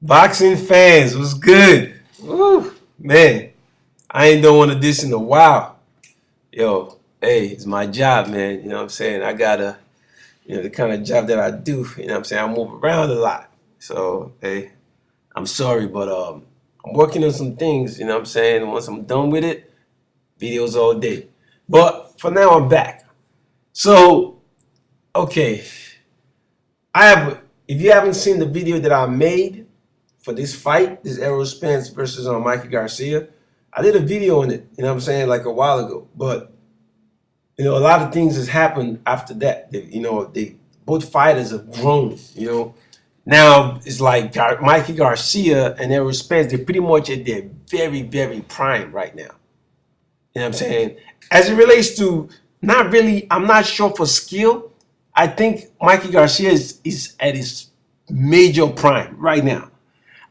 Boxing fans, what's good? Woo, man, I ain't done one of this in a while. Yo, hey, it's my job, man. You know what I'm saying? I gotta, the kind of job that I do, you know what I'm saying? I move around a lot. So, hey, I'm sorry, but I'm working on some things, you know what I'm saying? Once I'm done with it, videos all day. But for now, I'm back. So, okay, if you haven't seen the video that I made for this fight, this Errol Spence versus Mikey Garcia, I did a video on it, you know what I'm saying, like a while ago. But, a lot of things has happened after that. They both fighters have grown, Now it's like Mikey Garcia and Errol Spence, they're pretty much at their very, very prime right now. You know what I'm saying? As it relates to not really, I'm not sure for skill. I think Mikey Garcia is at his major prime right now.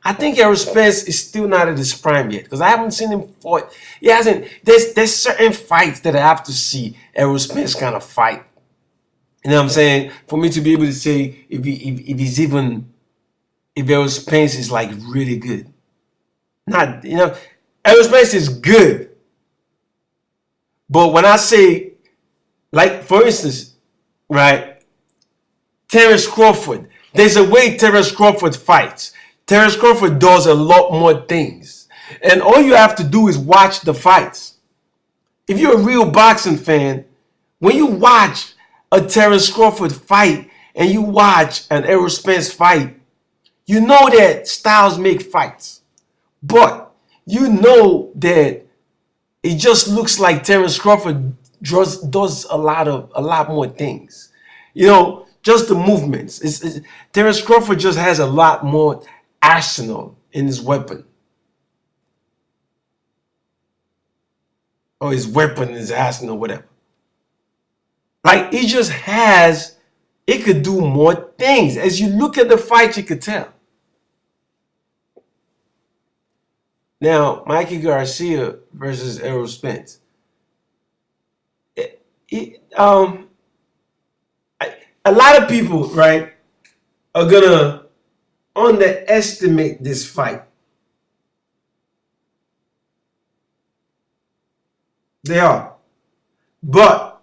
I think Errol Spence is still not at his prime yet because I haven't seen him fight. He hasn't. There's certain fights that I have to see Errol Spence kind of fight. You know what I'm saying? For me to be able to say if Errol Spence is like really good. Not Errol Spence is good, but when I say, like, for instance, right, Terence Crawford. There's a way Terence Crawford fights. Terence Crawford does a lot more things. And all you have to do is watch the fights. If you're a real boxing fan, when you watch a Terence Crawford fight and you watch an Errol Spence fight, you know that styles make fights. But you know that it just looks like Terence Crawford does a lot more things. Just the movements. Terence Crawford just has a lot more arsenal in his weapon. Or his weapon, his arsenal, whatever. Like, he just has, it could do more things. As you look at the fight, you could tell. Now, Mikey Garcia versus Errol Spence. A lot of people, right, are gonna underestimate this fight. They are. But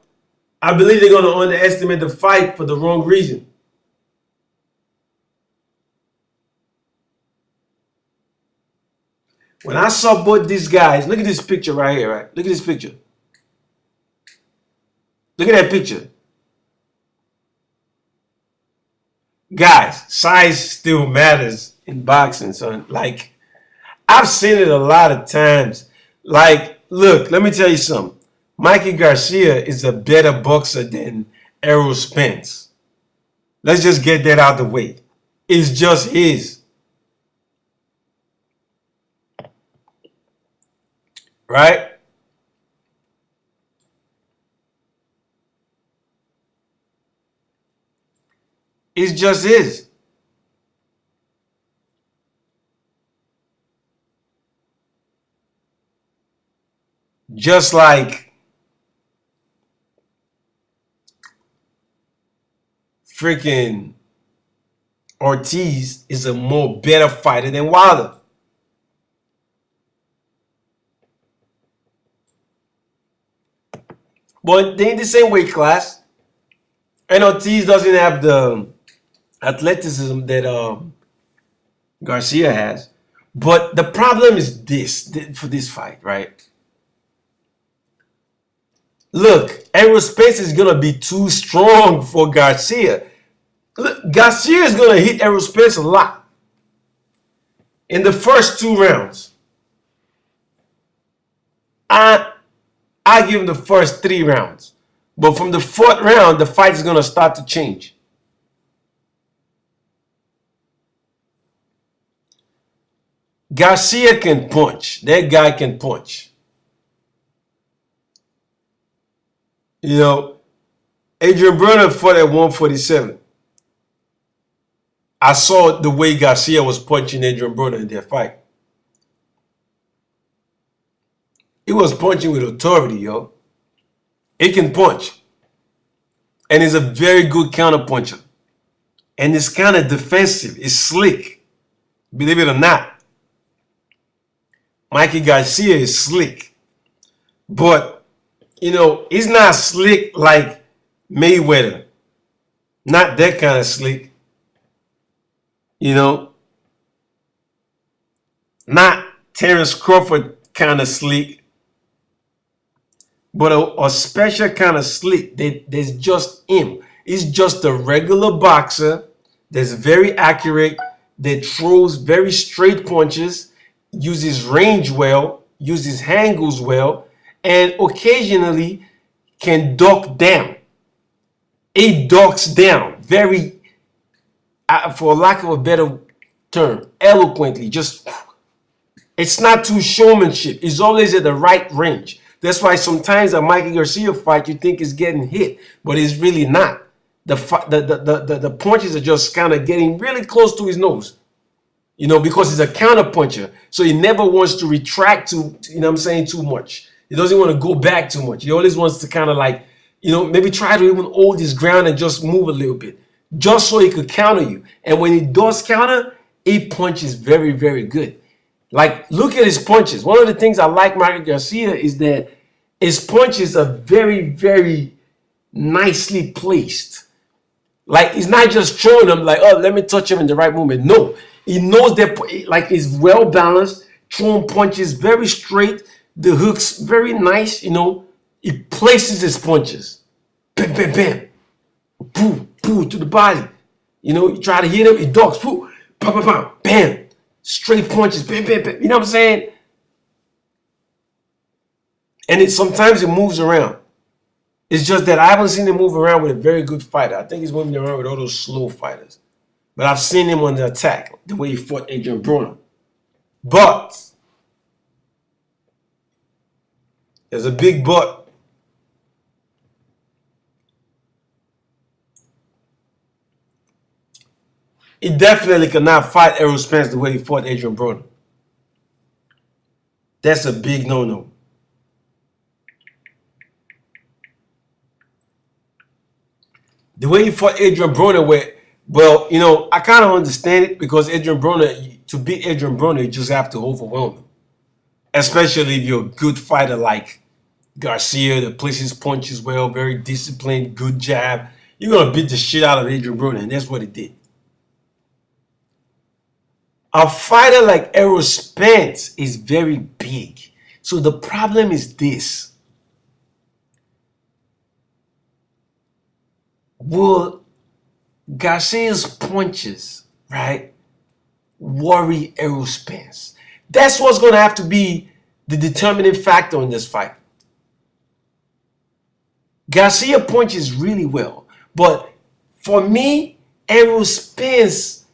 I believe they're gonna underestimate the fight for the wrong reason. When I saw both these guys, look at this picture right here, right? Look at this picture. Look at that picture. Guys, size still matters in boxing, son. Like, I've seen it a lot of times. Like, look, let me tell you something. Mikey Garcia is a better boxer than Errol Spence. Let's just get that out of the way. It's just his. Right? It's just his. Just like freaking Ortiz is a more better fighter than Wilder. But they in the same weight class. And Ortiz doesn't have the athleticism that Garcia has. But the problem is this for this fight, right? Look, Errol Spence is going to be too strong for Garcia. Look, Garcia is going to hit Errol Spence a lot in the first 2 rounds. I give him the first 3 rounds. But from the 4th round, the fight is going to start to change. Garcia can punch. That guy can punch. Adrian Broner fought at 147. I saw the way Garcia was punching Adrian Broner in that fight. He was punching with authority, yo. He can punch. And he's a very good counter puncher. And it's kind of defensive. It's slick. Believe it or not, Mikey Garcia is slick. But, he's not slick like Mayweather. Not that kind of slick. Not Terrence Crawford kind of slick. But a special kind of slick. There's just him. He's just a regular boxer that's very accurate, that throws very straight punches, uses range well, uses angles well, and occasionally can duck down. He ducks down very, for lack of a better term, eloquently. Just, it's not too showmanship. It's always at the right range. That's why sometimes a Mikey Garcia fight you think is getting hit, but it's really not. The punches are just kind of getting really close to his nose, because he's a counter puncher. So he never wants to retract too much. He doesn't want to go back too much. He always wants to kind of like, maybe try to even hold his ground and just move a little bit, just so he could counter you. And when he does counter, he punches very, very good. Like, look at his punches. One of the things I like Mikey Garcia is that his punches are very, very nicely placed. Like, he's not just throwing them like, oh, let me touch him in the right moment. No, he knows that, like, he's well balanced, throwing punches very straight, the hooks very nice. He places his punches, bam, bam, bam, boom, boom, to the body. You try to hit him, he ducks, boom, bam, bam, bam, bam, straight punches, bam, bam, bam. You know what I'm saying? And sometimes it moves around. It's just that I haven't seen him move around with a very good fighter. I think he's moving around with all those slow fighters. But I've seen him on the attack, the way he fought Adrian Broner. But there's a big but. He definitely cannot fight Errol Spence the way he fought Adrian Broner. That's a big no-no. The way he fought Adrian Broner, I kind of understand it, because Adrian Broner, to beat Adrian Broner, you just have to overwhelm him. Especially if you're a good fighter like Garcia, that places punches well, very disciplined, good jab. You're going to beat the shit out of Adrian Broner, and that's what he did. A fighter like Errol Spence is very big. So the problem is this. Will Garcia's punches, right, worry Errol Spence? That's what's going to have to be the determining factor in this fight. Garcia punches really well. But for me, Errol Spence,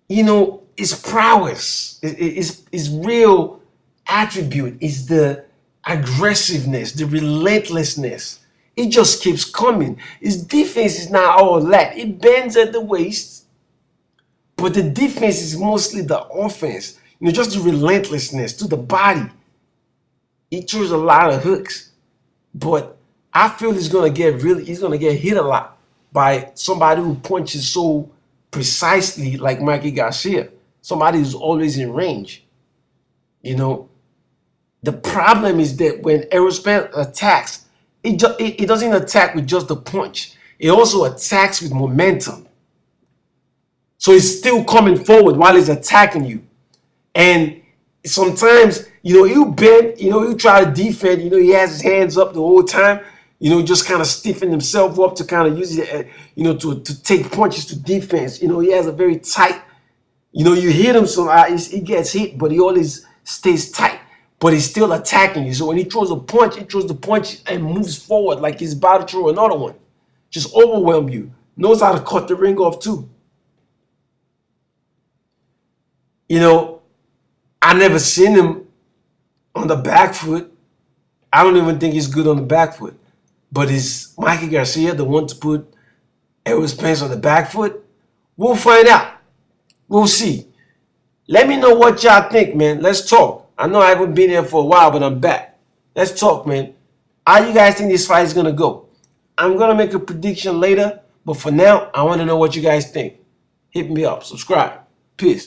his prowess, his real attribute is the aggressiveness, the relentlessness. It just keeps coming. His defense is not all that. It bends at the waist, but the defense is mostly the offense. Just the relentlessness to the body. He throws a lot of hooks, but I feel he's gonna get hit a lot by somebody who punches so precisely like Mikey Garcia. Somebody who's always in range. The problem is that when Errol Spence attacks, he doesn't attack with just the punch. He also attacks with momentum. So he's still coming forward while he's attacking you. And sometimes, you bend, you try to defend, he has his hands up the whole time, just kind of stiffen himself up to kind of use it, to take punches to defense. He has a very tight, you hit him, so he gets hit, but he always stays tight. But he's still attacking you. So when he throws the punch and moves forward like he's about to throw another one. Just overwhelm you. Knows how to cut the ring off too. I never seen him on the back foot. I don't even think he's good on the back foot. But is Mikey Garcia the one to put Errol Spence on the back foot? We'll find out. We'll see. Let me know what y'all think, man. Let's talk. I know I haven't been here for a while, but I'm back. Let's talk, man. How you guys think this fight is going to go? I'm going to make a prediction later, but for now, I want to know what you guys think. Hit me up. Subscribe. Peace.